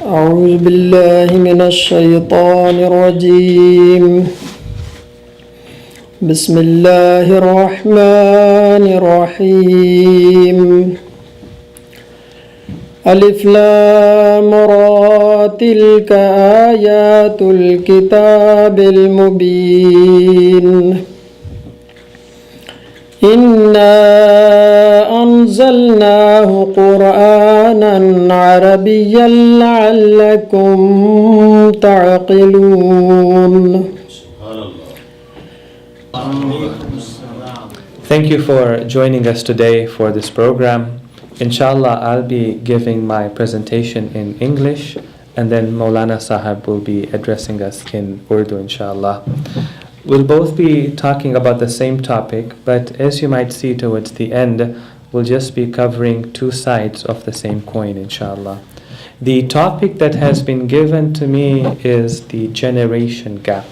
أعوذ بالله من الشيطان الرجيم. بسم الله الرحمن الرحيم. ألف لام را تلك آيات الكتاب المبين. إنا أنزلناه قرآنا عربيا لعلكم تعقلون. Thank you for joining us today for this program. Inshallah, I'll be giving my presentation in English, and then Maulana Sahab will be addressing us in Urdu, inshallah. We'll both be talking about the same topic, but as you might see towards the end, we'll just be covering two sides of the same coin, inshallah. The topic that has been given to me is the generation gap,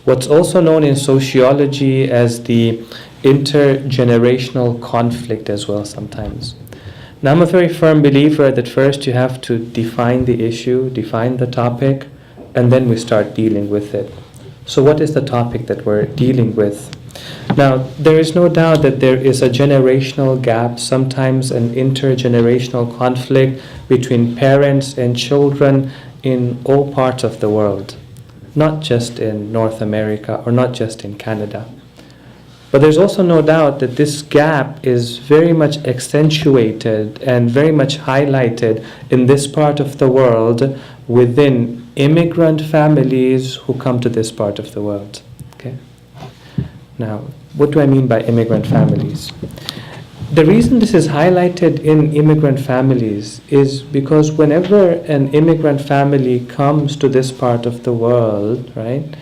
what's also known in sociology as the intergenerational conflict as well sometimes. Now, I'm a very firm believer that first you have to define the issue, define the topic, and then we start dealing with it. So what is the topic that we're dealing with? Now, there is no doubt that there is a generational gap, sometimes an intergenerational conflict between parents and children in all parts of the world, not just in North America or not just in Canada. But there's also no doubt that this gap is very much accentuated and very much highlighted in this part of the world within immigrant families who come to this part of the world. Okay. Now, what do I mean by immigrant families? The reason this is highlighted in immigrant families is because whenever an immigrant family comes to this part of the world, right,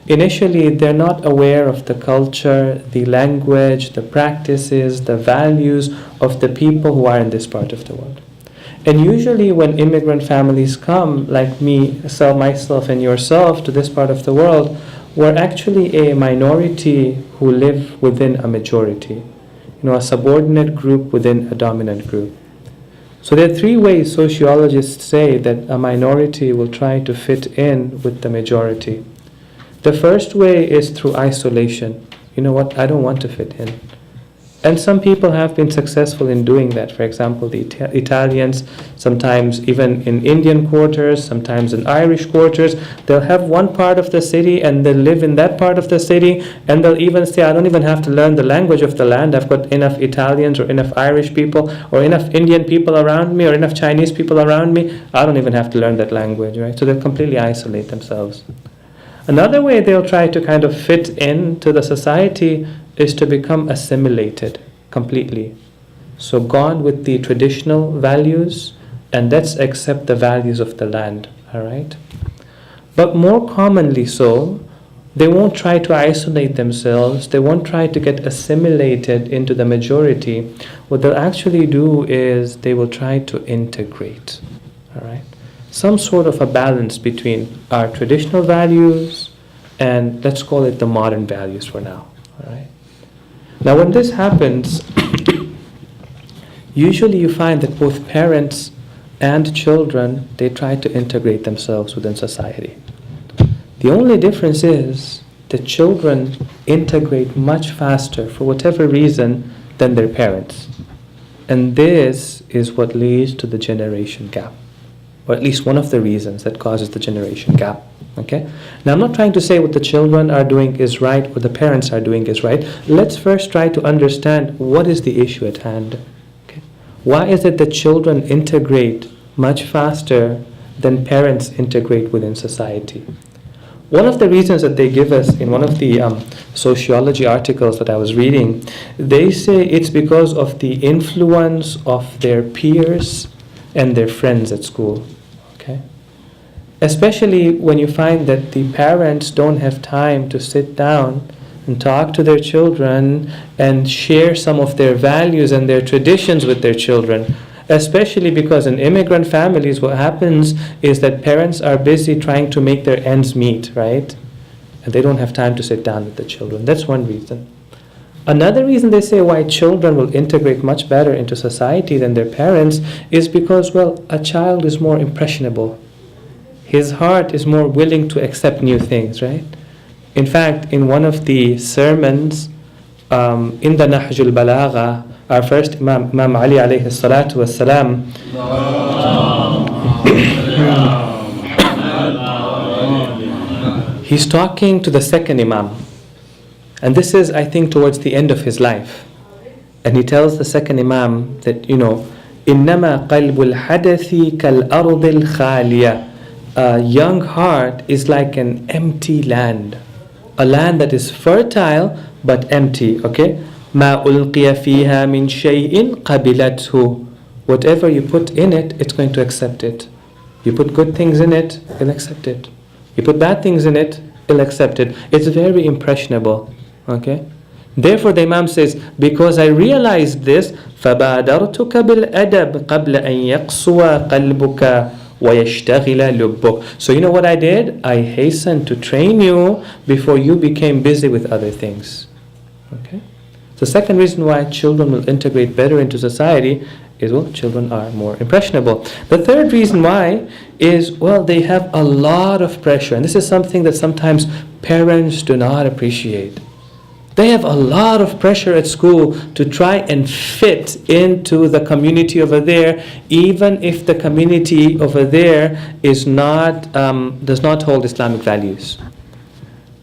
initially they're not aware of the culture, the language, the practices, the values of the people who are in this part of the world. And usually when immigrant families come, like me, so myself and yourself, to this part of the world, we're actually a minority who live within a majority. A subordinate group within a dominant group. So there are three ways sociologists say that a minority will try to fit in with the majority. The first way is through isolation. You know what, I don't want to fit in. And some people have been successful in doing that. For example, the Italians, sometimes even in Indian quarters, sometimes in Irish quarters, they'll have one part of the city and they'll live in that part of the city, and they'll even say, I don't even have to learn the language of the land. I've got enough Italians or enough Irish people or enough Indian people around me or enough Chinese people around me. I don't even have to learn that language, right? So they'll completely isolate themselves. Another way they'll try to kind of fit into the society is to become assimilated completely. So gone with the traditional values, and let's accept the values of the land, all right? But more commonly so, they won't try to isolate themselves, they won't try to get assimilated into the majority. What they'll actually do is they will try to integrate, all right? Some sort of a balance between our traditional values and let's call it the modern values for now. All right. Now when this happens, usually you find that both parents and children, they try to integrate themselves within society. The only difference is that children integrate much faster for whatever reason than their parents. And this is what leads to the generation gap. Or at least one of the reasons that causes the generation gap. Okay? Now I'm not trying to say what the children are doing is right or the parents are doing is right. Let's first try to understand what is the issue at hand. Okay? Why is it that children integrate much faster than parents integrate within society? One of the reasons that they give us in one of the sociology articles that I was reading, they say it's because of the influence of their peers and their friends at school. Okay? Especially when you find that the parents don't have time to sit down and talk to their children and share some of their values and their traditions with their children. Especially because in immigrant families what happens is that parents are busy trying to make their ends meet, right? And they don't have time to sit down with the children. That's one reason. Another reason they say why children will integrate much better into society than their parents is because, well, a child is more impressionable. His heart is more willing to accept new things, right? In fact, in one of the sermons in the Nahj al-Balagha, our first Imam Ali alayhi salatu wassalam, he's talking to the second Imam. And this is, I think, towards the end of his life. And he tells the second Imam that, إِنَّمَا قَلْبُ الْحَدَثِ كَالْأَرْضِ الْخَالِيَةِ. A young heart is like an empty land. A land that is fertile but empty, okay? مَا أُلْقِيَ فِيهَا مِنْ شَيْءٍ قَبِلَتْهُ. Whatever you put in it, it's going to accept it. You put good things in it, it'll accept it. You put bad things in it, it'll accept it. It's very impressionable. Okay? Therefore the Imam says, because I realized this, فَبَادَرْتُكَ بِالْأَدَبِ قَبْلَ أَنْ يَقْسُوَ قَلْبُكَ وَيَشْتَغِلَ لُبُّكَ. So you know what I did? I hastened to train you before you became busy with other things. Okay? The second reason why children will integrate better into society is, well, children are more impressionable. The third reason why is, well, they have a lot of pressure. And this is something that sometimes parents do not appreciate. They have a lot of pressure at school to try and fit into the community over there, even if the community over there is not does not hold Islamic values.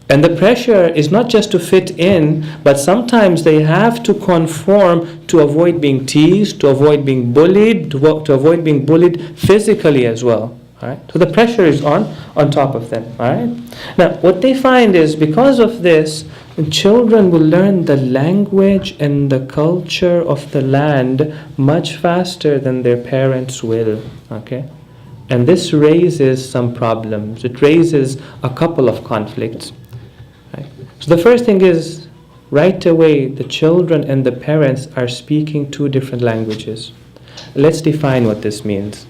And the pressure is not just to fit in, but sometimes they have to conform to avoid being teased, to avoid being bullied, to avoid being bullied physically as well. All right? So the pressure is on top of them. All right? Now, what they find is, because of this, children will learn the language and the culture of the land much faster than their parents will. Okay? And this raises some problems. It raises a couple of conflicts. Right? So the first thing is, right away, the children and the parents are speaking two different languages. Let's define what this means.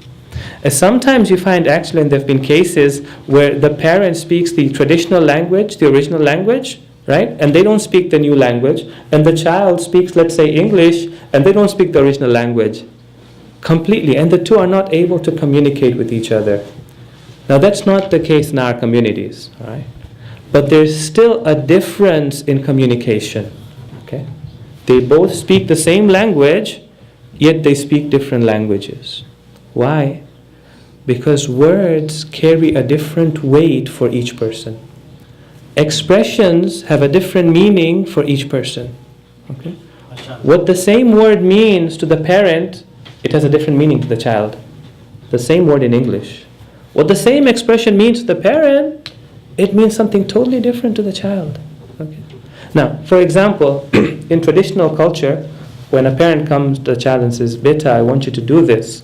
Sometimes you find, actually, and there have been cases where the parent speaks the traditional language, the original language, right? And they don't speak the new language. And the child speaks, let's say, English, and they don't speak the original language completely. And the two are not able to communicate with each other. Now, that's not the case in our communities, all right? But there's still a difference in communication, okay? They both speak the same language, yet they speak different languages. Why? Because words carry a different weight for each person. Expressions have a different meaning for each person. Okay? What the same word means to the parent, it has a different meaning to the child. The same word in English. What the same expression means to the parent, it means something totally different to the child. Okay? Now, for example, in traditional culture, when a parent comes to the child and says, "Beta, I want you to do this,"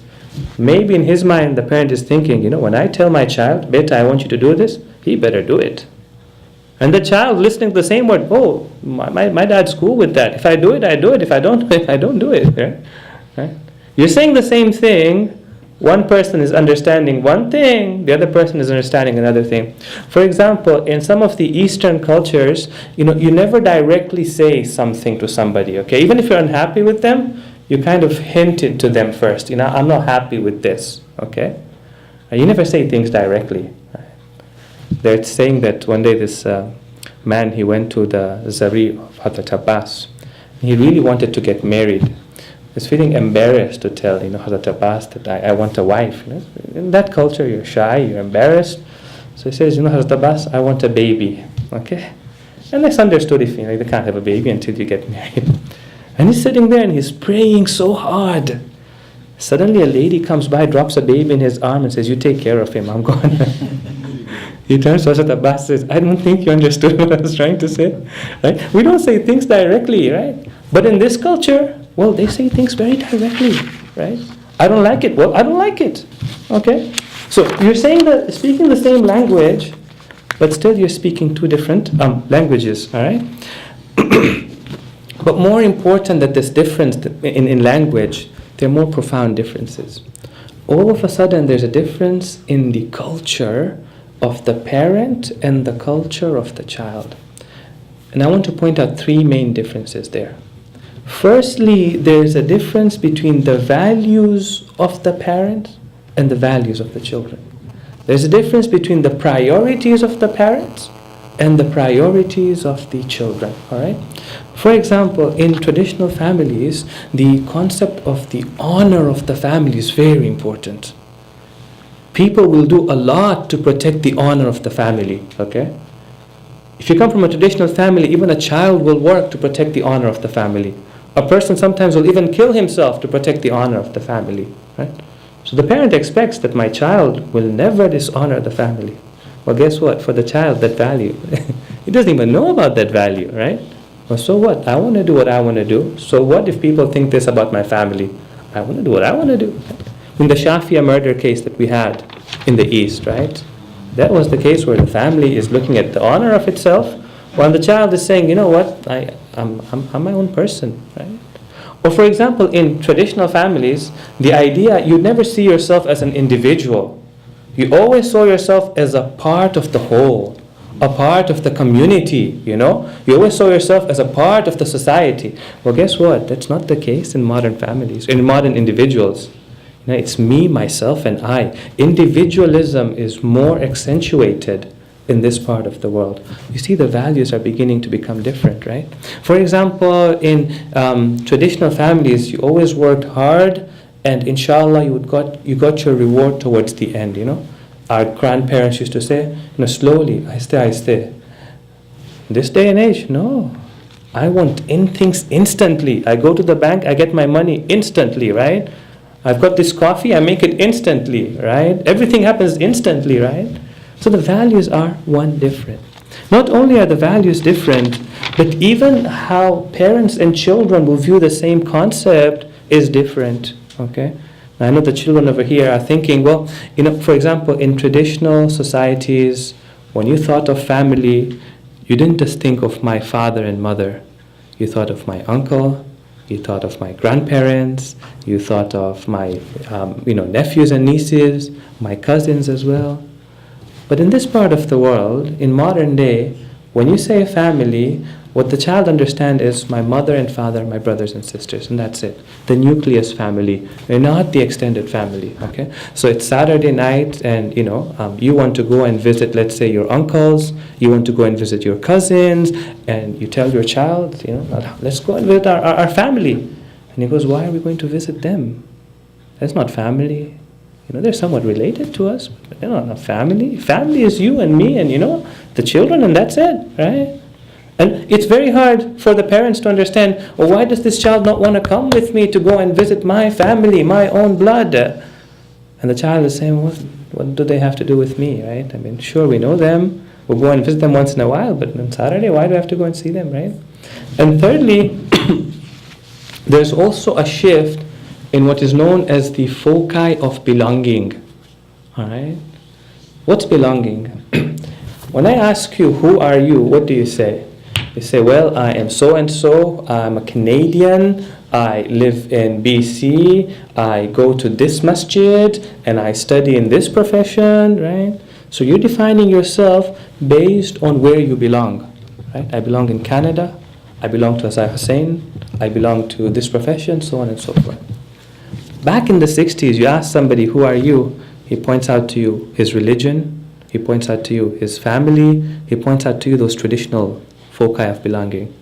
maybe in his mind the parent is thinking, when I tell my child, "Beta, I want you to do this," he better do it. And the child listening to the same word, "Oh, my dad's cool with that. If I do it, I do it. If I don't I don't do it." Right? You're saying the same thing. One person is understanding one thing, the other person is understanding another thing. For example, in some of the Eastern cultures, you never directly say something to somebody, okay? Even if you're unhappy with them, you kind of hint it to them first. "I'm not happy with this," okay? You never say things directly. They're saying that one day this man, he went to the Zari of Hazrat Abbas. He really wanted to get married. He was feeling embarrassed to tell, Hazrat Abbas that I want a wife. In that culture, you're shy, you're embarrassed. So he says, "Hazrat Abbas, I want a baby." Okay? And it's understood if they can't have a baby until you get married. And he's sitting there and he's praying so hard. Suddenly a lady comes by, drops a baby in his arm and says, "You take care of him, I'm gone." He turns to Hazrat Abbas and says, "I don't think you understood what I was trying to say." Right? We don't say things directly, right? But in this culture, well, they say things very directly, right? "I don't like it." Well, I don't like it. Okay? So you're speaking the same language, but still you're speaking two different languages, all right? But more important than this difference in language, there are more profound differences. All of a sudden, there's a difference in the culture of the parent and the culture of the child. And I want to point out three main differences there. Firstly, there's a difference between the values of the parents and the values of the children. There's a difference between the priorities of the parents and the priorities of the children. All right? For example, in traditional families, the concept of the honor of the family is very important. People will do a lot to protect the honor of the family. Okay? If you come from a traditional family, even a child will work to protect the honor of the family. A person sometimes will even kill himself to protect the honor of the family. Right? So the parent expects that my child will never dishonor the family. Well, guess what? For the child, that value, he doesn't even know about that value, right? Well, so what? I want to do what I want to do. So what if people think this about my family? I want to do what I want to do. In the Shafia murder case that we had in the East, right? That was the case where the family is looking at the honor of itself, while the child is saying, you know what, I'm my own person, right? Or for example, in traditional families, the idea, you never see yourself as an individual. You always saw yourself as a part of the whole, a part of the community, you know? You always saw yourself as a part of the society. Well, guess what? That's not the case in modern families, in modern individuals. You know, it's me, myself, and I. Individualism is more accentuated in this part of the world. You see, the values are beginning to become different, right? For example, in traditional families, you always worked hard, and inshallah, you got your reward towards the end, you know? Our grandparents used to say, you know, slowly, aiste. This day and age, no. I want things instantly. I go to the bank, I get my money instantly, right? I've got this coffee, I make it instantly, right? Everything happens instantly, right? So the values are different. Not only are the values different, but even how parents and children will view the same concept is different, okay? I know the children over here are thinking, well, you know, for example, in traditional societies, when you thought of family, you didn't just think of my father and mother. You thought of my uncle, you thought of my grandparents, you thought of my nephews and nieces, my cousins as well. But in this part of the world, in modern day, when you say family, what the child understands is my mother and father, my brothers and sisters, and that's it. The nucleus family, and not the extended family, okay? So it's Saturday night, and you want to go and visit, let's say, your uncles, you want to go and visit your cousins, and you tell your child, let's go and visit our family. And he goes, why are we going to visit them? That's not family. They're somewhat related to us, but they're not family. Family is you and me and, the children, and that's it, right? And it's very hard for the parents to understand, well, why does this child not want to come with me to go and visit my family, my own blood? And the child is saying, well, what do they have to do with me, right? I mean, sure, we know them. We'll go and visit them once in a while, but on Saturday, why do I have to go and see them, right? And thirdly, there's also a shift in what is known as the foci of belonging. All right? What's belonging? When I ask you, who are you, what do you say? You say, well, I am so-and-so, I'm a Canadian, I live in BC, I go to this masjid, and I study in this profession, right? So you're defining yourself based on where you belong, right? I belong in Canada, I belong to Azhar Hussain, I belong to this profession, so on and so forth. Back in the 60s, you ask somebody, who are you? He points out to you his religion, he points out to you his family, he points out to you those traditional foci of belonging.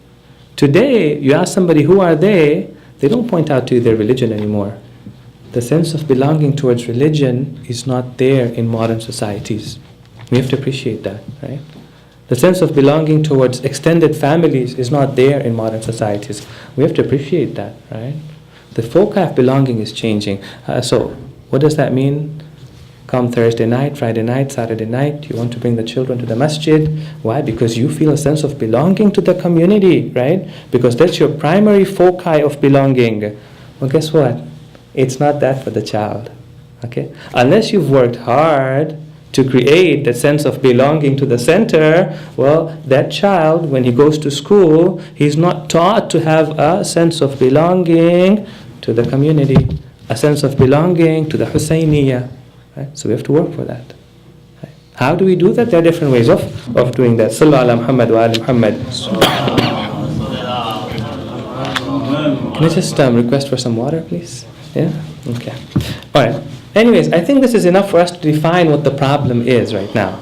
Today, you ask somebody, who are they don't point out to you their religion anymore. The sense of belonging towards religion is not there in modern societies. We have to appreciate that, right? The sense of belonging towards extended families is not there in modern societies. We have to appreciate that, right? The foci of belonging is changing. So, what does that mean? Come Thursday night, Friday night, Saturday night, you want to bring the children to the masjid. Why? Because you feel a sense of belonging to the community, right? Because that's your primary foci of belonging. Well, guess what? It's not that for the child, okay? Unless you've worked hard to create that sense of belonging to the center, well, that child, when he goes to school, he's not taught to have a sense of belonging to the community, a sense of belonging to the Hussainiyah. Right? So we have to work for that. Right? How do we do that? There are different ways of doing that. Sallu ala Muhammad wa ali Muhammad. Can I just request for some water, please? Yeah? Okay. All right. Anyways, I think this is enough for us to define what the problem is right now.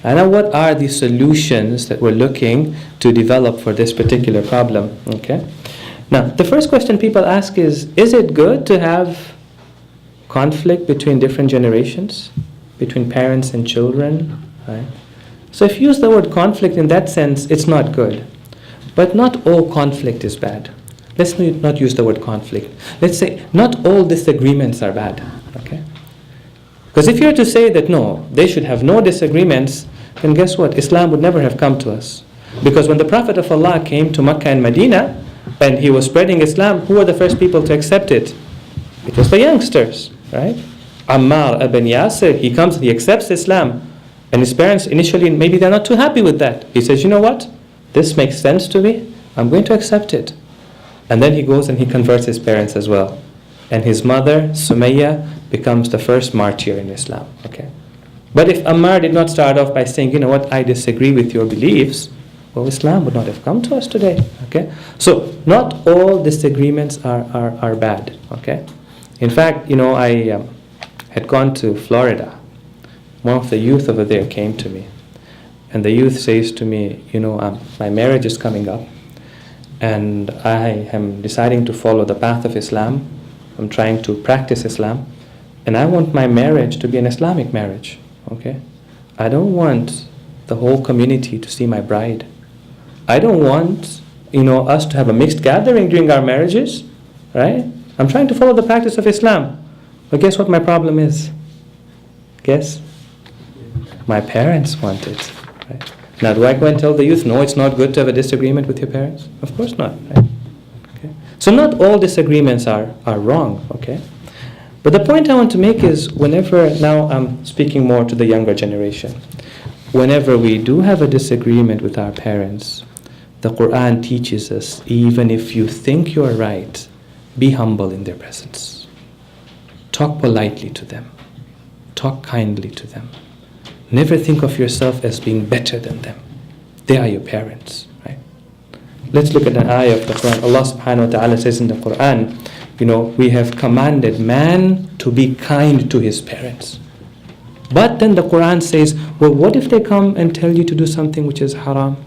And now what are the solutions that we're looking to develop for this particular problem? Okay. Now, the first question people ask is it good to have conflict between different generations, between parents and children? Right? So if you use the word conflict in that sense, it's not good. But not all conflict is bad. Let's not use the word conflict. Let's say not all disagreements are bad. Okay? Because if you were to say that no, they should have no disagreements, then guess what? Islam would never have come to us. Because when the Prophet of Allah came to Makkah and Medina, and he was spreading Islam, who were the first people to accept it? It was the youngsters, right? Ammar ibn Yasir, he comes and he accepts Islam. And his parents initially, maybe they're not too happy with that. He says, you know what? This makes sense to me. I'm going to accept it. And then he goes and he converts his parents as well. And his mother, Sumayya, becomes the first martyr in Islam. Okay. But if Ammar did not start off by saying, you know what, I disagree with your beliefs, well, Islam would not have come to us today. Okay. So not all disagreements are bad. Okay. In fact, I had gone to Florida. One of the youth over there came to me. And the youth says to me, my marriage is coming up. And I am deciding to follow the path of Islam. I'm trying to practice Islam. And I want my marriage to be an Islamic marriage. Okay? I don't want the whole community to see my bride. I don't want, us to have a mixed gathering during our marriages. Right? I'm trying to follow the practice of Islam. But guess what my problem is? Guess? My parents want it. Right? Now, do I go and tell the youth, no, it's not good to have a disagreement with your parents? Of course not. Right? Okay. So not all disagreements are wrong. Okay. But the point I want to make is now I'm speaking more to the younger generation. Whenever we do have a disagreement with our parents, the Quran teaches us, even if you think you're right, be humble in their presence. Talk politely to them. Talk kindly to them. Never think of yourself as being better than them. They are your parents, right? Let's look at an ayah of the Quran. Allah subhanahu wa ta'ala says in the Quran, we have commanded man to be kind to his parents. But then the Quran says, well, what if they come and tell you to do something which is haram?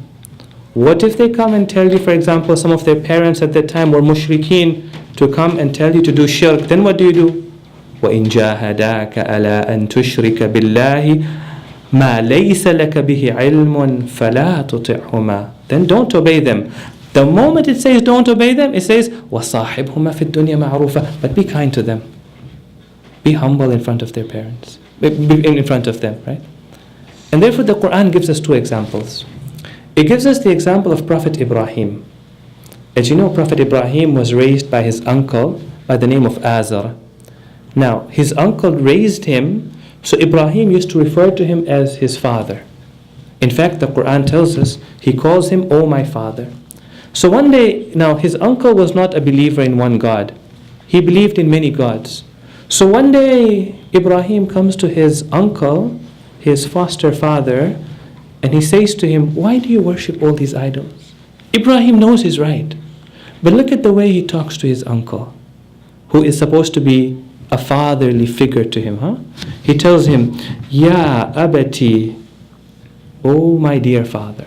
What if they come and tell you, for example, some of their parents at that time were mushrikeen, to come and tell you to do shirk? Then what do? وَإِن جَاهَدَاكَ أَلَىٰ أَن تُشْرِكَ بِاللَّهِ مَا لَيْسَ لَكَ بِهِ عِلْمٌ فَلَا تُطِعْهُمَا. Then don't obey them. The moment it says don't obey them, it says وَصَاحِبْهُمَا فِي الدُّنْيَا مَعْرُوفًا. But be kind to them. Be humble in front of their parents. In front of them, right? And therefore the Quran gives us two examples. It gives us the example of Prophet Ibrahim. As you know, Prophet Ibrahim was raised by his uncle by the name of Azar. Now, his uncle raised him, so Ibrahim used to refer to him as his father. In fact, the Quran tells us, he calls him, "O my father." So one day, now his uncle was not a believer in one God. He believed in many gods. So one day, Ibrahim comes to his uncle, his foster father, and he says to him, "Why do you worship all these idols?" Ibrahim knows he's right. But look at the way he talks to his uncle, who is supposed to be a fatherly figure to him. He tells him, "Ya abati, oh my dear father."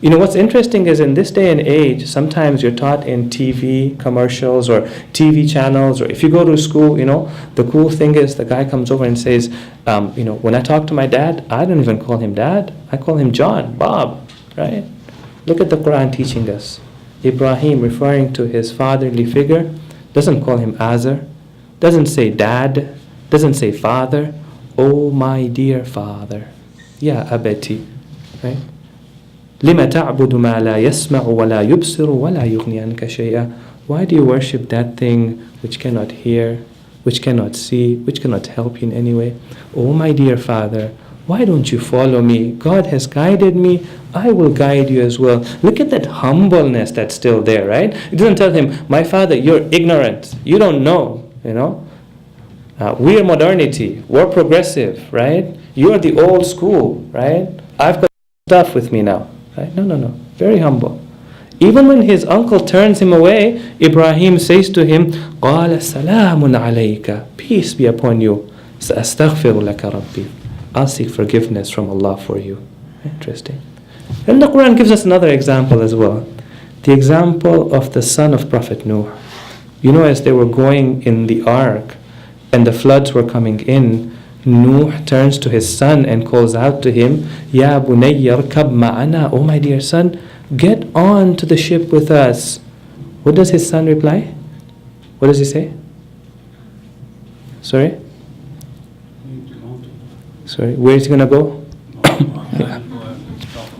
What's interesting is in this day and age, sometimes you're taught in TV commercials or TV channels, or if you go to school, the cool thing is the guy comes over and says, when I talk to my dad, I don't even call him dad. I call him John, Bob, right? Look at the Quran teaching us. Ibrahim, referring to his fatherly figure, doesn't call him Azar, doesn't say dad, doesn't say father. Oh my dear father. Ya abati, right? لِمَ تَعْبُدُ مَا لَا يَسْمَعُ وَلَا يُبْصِرُ وَلَا يُغْنِي عَنْكَ شَيْئًا. Why do you worship that thing which cannot hear, which cannot see, which cannot help you in any way? Oh my dear father, why don't you follow me? God has guided me, I will guide you as well. Look at that humbleness that's still there, right? It doesn't tell him, my father, you're ignorant, you don't know, We are modernity, we're progressive, right? You're the old school, right? I've got stuff with me now, right? No. Very humble. Even when his uncle turns him away, Ibrahim says to him, قَالَ سَلَامٌ عَلَيْكَ, peace be upon you. سَأَسْتَغْفِرُ لَكَ رَبِّي, I'll seek forgiveness from Allah for you. Interesting. And the Quran gives us another example as well. The example of the son of Prophet Nuh. You know, as they were going in the ark and the floods were coming in, Nuh turns to his son and calls out to him, Ya bunayya rkab ma'ana, oh my dear son, get on to the ship with us. What does his son reply? What does he say? Sorry? Where is he going to go?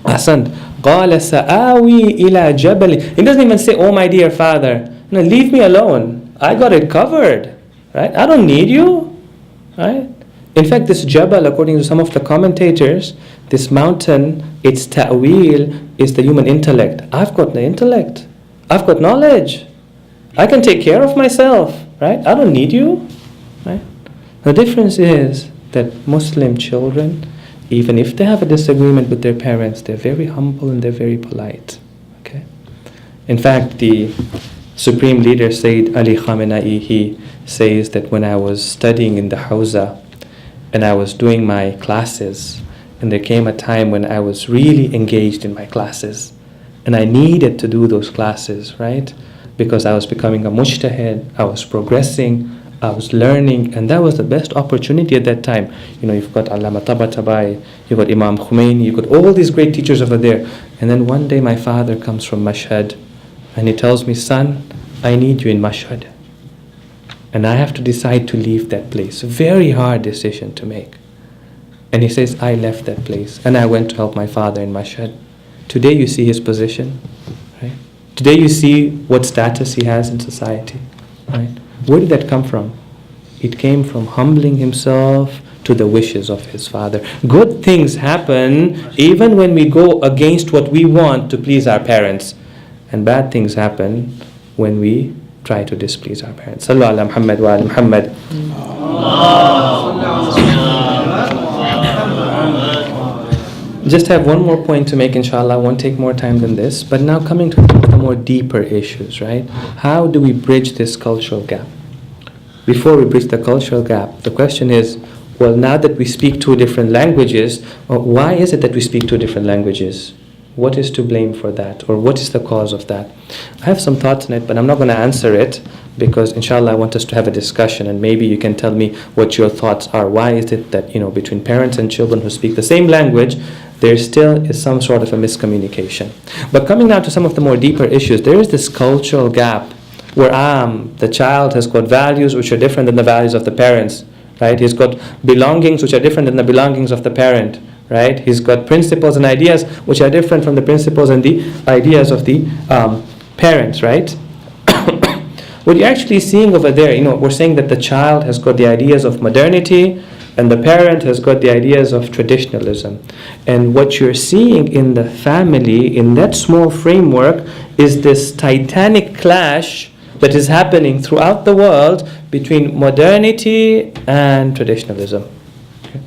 Ahsant. قَالَ سَآوِي إِلَى جَبَلٍ. He doesn't even say, oh my dear father. No, leave me alone. I got it covered. Right? I don't need you. Right? In fact, this Jabal, according to some of the commentators, this mountain, its ta'wil is the human intellect. I've got the intellect. I've got knowledge. I can take care of myself. Right? I don't need you. Right? The difference is that Muslim children, even if they have a disagreement with their parents, they're very humble and they're very polite. Okay? In fact, the Supreme Leader Sayyid Ali Khamenei, he says that when I was studying in the Hawza and I was doing my classes, and there came a time when I was really engaged in my classes and I needed to do those classes, right? Because I was becoming a mujtahid, I was progressing, I was learning, and that was the best opportunity at that time. You know, you've got Allama Tabatabai, you've got Imam Khomeini, you've got all these great teachers over there. And then one day my father comes from Mashhad and he tells me, son, I need you in Mashhad. And I have to decide to leave that place. Very hard decision to make. And he says, I left that place and I went to help my father in Mashhad. Today you see his position, right? Today you see what status he has in society, right? Where did that come from? It came from humbling himself to the wishes of his father. Good things happen even when we go against what we want to please our parents. And bad things happen when we try to displease our parents. Sallu ala Muhammad wa ala Muhammad. Just have one more point to make, inshallah. I won't take more time than this. But now coming to the more deeper issues, right? How do we bridge this cultural gap? Before we bridge the cultural gap, the question is, well, now that we speak two different languages, why is it that we speak two different languages? What is to blame for that? Or what is the cause of that? I have some thoughts on it, but I'm not going to answer it because, inshallah, I want us to have a discussion and maybe you can tell me what your thoughts are. Why is it that, you know, between parents and children who speak the same language, there still is some sort of a miscommunication? But coming now to some of the more deeper issues, there is this cultural gap where the child has got values which are different than the values of the parents, right? He's got belongings which are different than the belongings of the parent, right? He's got principles and ideas which are different from the principles and the ideas of the parents, right? What you're actually seeing over there, you know, we're saying that the child has got the ideas of modernity and the parent has got the ideas of traditionalism. And what you're seeing in the family, in that small framework, is this titanic clash that is happening throughout the world between modernity and traditionalism. Okay.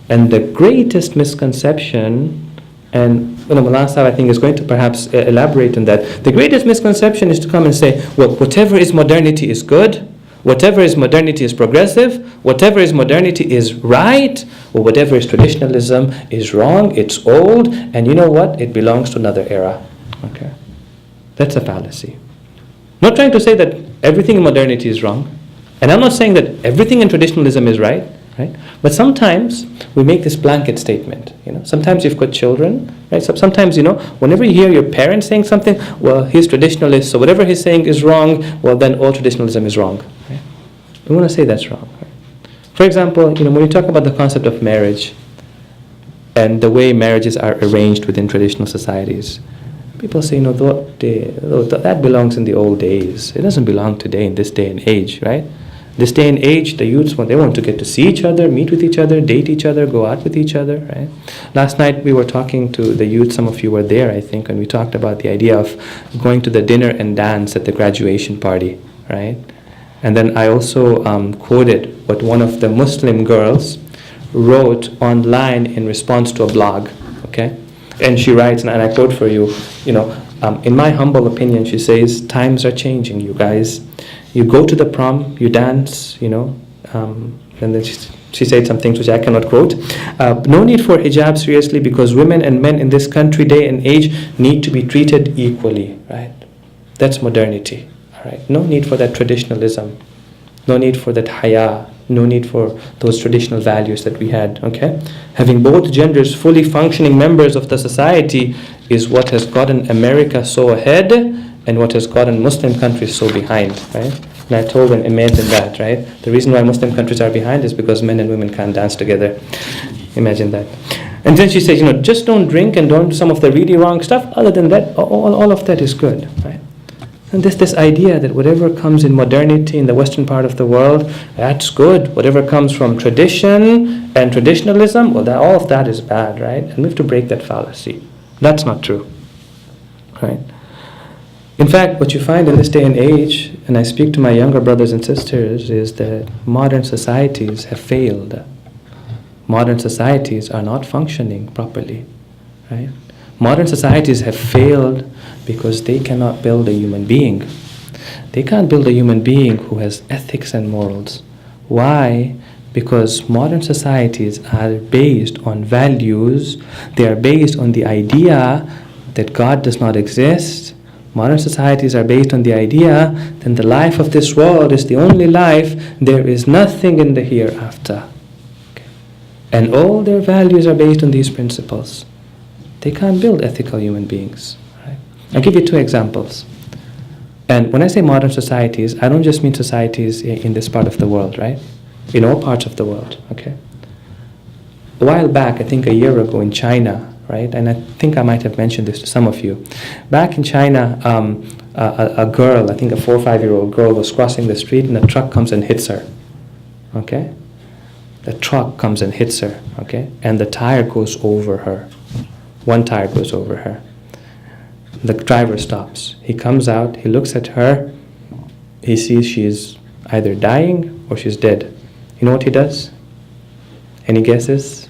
And the greatest misconception, and Maulana Sahib I think is going to perhaps elaborate on that, the greatest misconception is to come and say, well, whatever is modernity is good, whatever is modernity is progressive, whatever is modernity is right, or whatever is traditionalism is wrong, it's old, and you know what? It belongs to another era. Okay, that's a fallacy. I'm not trying to say that everything in modernity is wrong, and I'm not saying that everything in traditionalism is right? But sometimes we make this blanket statement. You know, sometimes you've got children, right? So sometimes, you know, whenever you hear your parents saying something, well, he's traditionalist, so whatever he's saying is wrong. Well, then all traditionalism is wrong. Right? We want to say that's wrong. Right? For example, you know, when we talk about the concept of marriage and the way marriages are arranged within traditional societies, people say, no, that belongs in the old days. It doesn't belong today in this day and age, right? This day and age, the youths they want to get to see each other, meet with each other, date each other, go out with each other, right? Last night we were talking to the youth, some of you were there, I think, and we talked about the idea of going to the dinner and dance at the graduation party, right? And then I also quoted what one of the Muslim girls wrote online in response to a blog, okay? And she writes, and I quote for you, in my humble opinion, she says, times are changing, you guys. You go to the prom, you dance, and then she said some things which I cannot quote. No need for hijab, seriously, because women and men in this country, day and age, need to be treated equally, right? That's modernity, all right? No need for that traditionalism. No need for that haya. No need for those traditional values that we had, okay? Having both genders fully functioning members of the society is what has gotten America so ahead and what has gotten Muslim countries so behind, right? And I told them, imagine that, right? The reason why Muslim countries are behind is because men and women can't dance together. Imagine that. And then she says, just don't drink and don't do some of the really wrong stuff. Other than that, all of that is good, right? And this idea that whatever comes in modernity in the Western part of the world, that's good. Whatever comes from tradition and traditionalism, well, all of that is bad, right? And we have to break that fallacy. That's not true, right? In fact, what you find in this day and age, and I speak to my younger brothers and sisters, is that modern societies have failed. Modern societies are not functioning properly, right? Modern societies have failed because they cannot build a human being. They can't build a human being who has ethics and morals. Why? Because modern societies are based on values. They are based on the idea that God does not exist. Modern societies are based on the idea that the life of this world is the only life. There is nothing in the hereafter. Okay. And all their values are based on these principles. They can't build ethical human beings. Right? I'll give you two examples. And when I say modern societies, I don't just mean societies in this part of the world, right? In all parts of the world, okay? A while back, I think a year ago in China, right? And I think I might have mentioned this to some of you. Back in China, a girl, I think a 4 or 5-year-old girl, was crossing the street and a truck comes and hits her, okay? The truck comes and hits her, okay? And the tire goes over her. One tire goes over her. The driver stops. He comes out, he looks at her, he sees she's either dying or she's dead. You know what he does? Any guesses?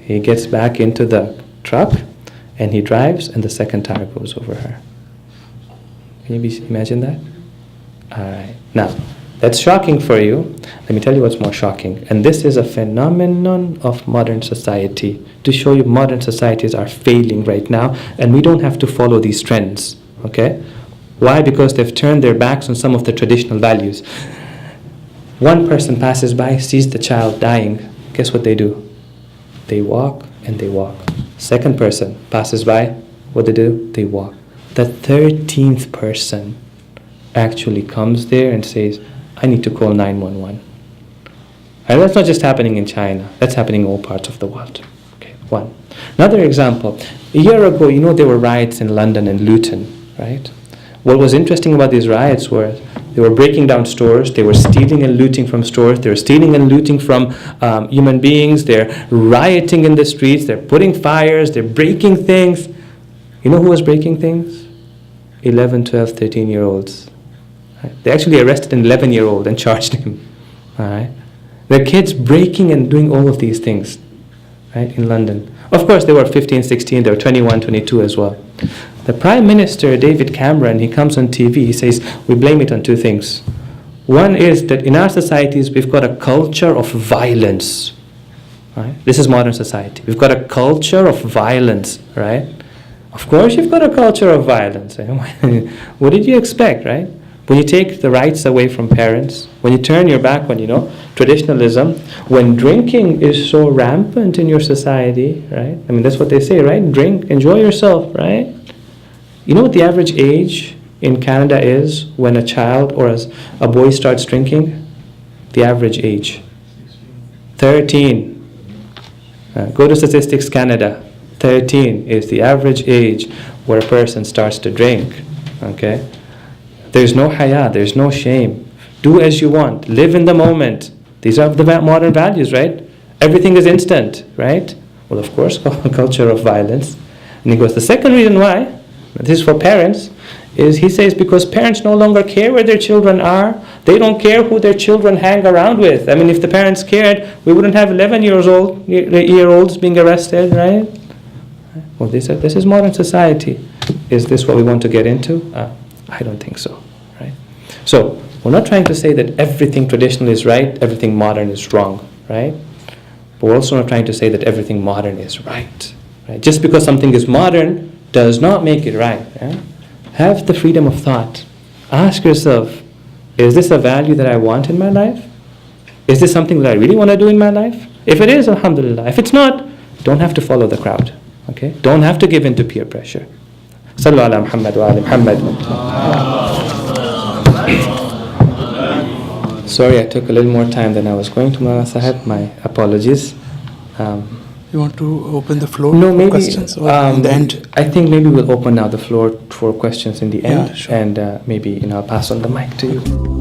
He gets back into the truck and he drives and the second tire goes over her. Can you imagine that? Alright. Now, that's shocking for you. Let me tell you what's more shocking. And this is a phenomenon of modern society. To show you modern societies are failing right now and we don't have to follow these trends. Okay? Why? Because they've turned their backs on some of the traditional values. One person passes by, sees the child dying. Guess what they do? They walk and they walk. Second person passes by, what do? They walk. The 13th person actually comes there and says, I need to call 911. And that's not just happening in China. That's happening in all parts of the world. Okay, one. Another example. A year ago, there were riots in London and Luton, right? What was interesting about these riots were they were breaking down stores, they were stealing and looting from stores, they were stealing and looting from human beings, they're rioting in the streets, they're putting fires, they're breaking things. You know who was breaking things? 11, 12, 13-year-olds. Right? They actually arrested an 11-year-old and charged him. All right? The kids breaking and doing all of these things, right, in London. Of course, they were 15, 16, they were 21, 22 as well. The Prime Minister, David Cameron, he comes on TV, he says, we blame it on two things. One is that in our societies, we've got a culture of violence. Right? This is modern society. We've got a culture of violence, right? Of course, you've got a culture of violence. What did you expect, right? When you take the rights away from parents, when you turn your back on, traditionalism, when drinking is so rampant in your society, right? I mean, that's what they say, right? Drink, enjoy yourself, right? You know what the average age in Canada is when a child or a boy starts drinking? The average age. 13. Go to Statistics Canada. 13 is the average age where a person starts to drink, okay? There's no haya, there's no shame. Do as you want, live in the moment. These are the modern values, right? Everything is instant, right? Well, of course, culture of violence. And he goes, the second reason why, this is for parents, is he says because parents no longer care where their children are. They don't care who their children hang around with. I mean, if the parents cared, we wouldn't have 11-year-olds being arrested, right? Well, this is modern society. Is this what we want to get into? I don't think so, right? So we're not trying to say that everything traditional is right, everything modern is wrong, right? But we're also not trying to say that everything modern is right, right? Just because something is modern does not make it right. Yeah? Have the freedom of thought. Ask yourself, is this a value that I want in my life? Is this something that I really want to do in my life? If it is, alhamdulillah. If it's not, don't have to follow the crowd. Okay? Don't have to give in to peer pressure. Sallu ala Muhammad wa ali Muhammad. Sorry, I took a little more time than I was going to, Maulana Sahib. My apologies. You want to open the floor No, for maybe questions or in the end? I think maybe we'll open now the floor for questions in the end, Yeah, sure. and maybe I'll pass on the mic to you.